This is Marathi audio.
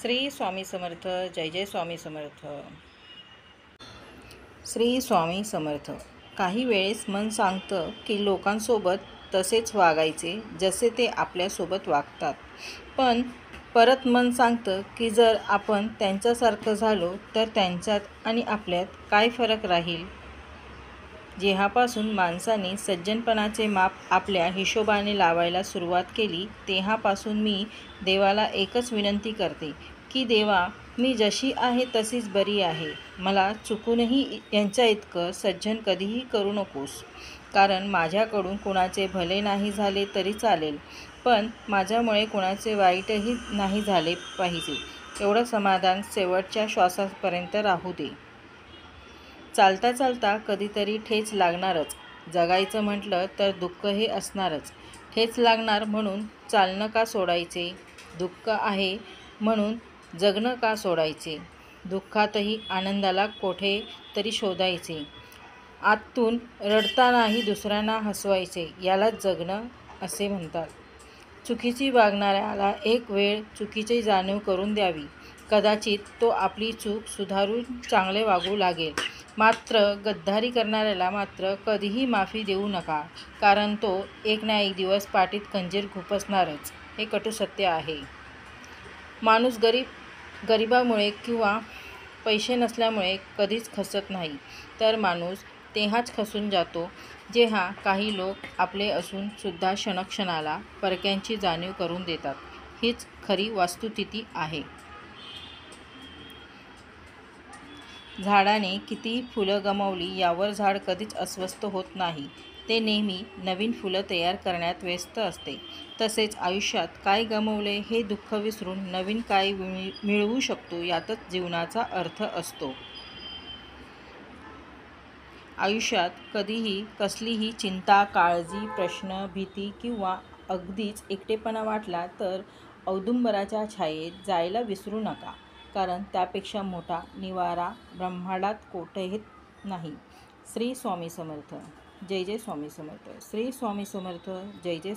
श्री स्वामी समर्थ. जय जय स्वामी समर्थ. श्री स्वामी समर्थ. काही वेळेस मन सांगतं की लोकांसोबत तसेच वागायचे जसे ते आपल्यासोबत वागतात, पण परत मन सांगतं की जर आपण त्यांच्यासारखं झालो तर त्यांच्यात आणि आपल्यात काय फरक राहील. जेव्हापासून माणसाने सज्जनपणाचे माप आपल्या हिशोबाने लावायला सुरुवात केली तेव्हापासून मी देवाला एकच विनंती करते की देवा, मी जशी आहे तशीच बरी आहे. मला चुकूनही यांच्या इतकं सज्जन कधीही करू नकोस. कारण माझ्याकडून कुणाचे भले नाही झाले तरी चालेल, पण माझ्यामुळे कुणाचे वाईटही नाही झाले पाहिजे. एवढं समाधान शेवटच्या श्वासापर्यंत राहू दे. चालता चालता कधीतरी ठेच लागणारच. जगायचं म्हटलं तर दुःख हे असणारच. ठेच लागणार म्हणून चालणं का सोडायचे? दुःख आहे म्हणून जगणं का सोडायचे? दुःखातही आनंदाला कोठे तरी शोधायचे. आतून रडतानाही दुसऱ्यांना हसवायचे. यालाच जगणं असे म्हणतात. चुकीची वागणाऱ्याला एक वेळ चुकीची जाणीव करून द्यावी. कदाचित तो आपली चूक सुधारून चांगले वागू लागेल. मात्र गद्दारी करणाऱ्याला मात्र कधीही माफी देऊ नका, कारण तो एक ना एक दिवस पाठीत खंजीर खुपसणारच. हे कटू सत्य आहे. माणूस गरिबामुळे किंवा पैसे नसल्यामुळे कधीच खचत नाही, तर माणूस तेव्हाच खचून जातो जेव्हा काही लोक आपले असून सुद्धा क्षणक्षणाला परक्यांची जाणीव करून देतात. हीच खरी वस्तुस्थिती आहे. झाडाने कितीही फुलं गमावली यावर झाड कधीच अस्वस्थ होत नाही. ते नेहमी नवीन फुलं तयार करण्यात व्यस्त असते. तसेच आयुष्यात काय गमावले हे दुःख विसरून नवीन काय मिळवू शकतो यातच जीवनाचा अर्थ असतो. आयुष्यात कधीही कसलीही चिंता, काळजी, प्रश्न, भीती किंवा अगदीच एकटेपणा वाटला तर औदुंबराच्या छायेत जायला विसरू नका, कारण त्यापेक्षा मोठा निवारा ब्रह्मांडात कोठेही नाही. श्री स्वामी समर्थ. जय जय स्वामी समर्थ. श्री स्वामी समर्थ. जय जय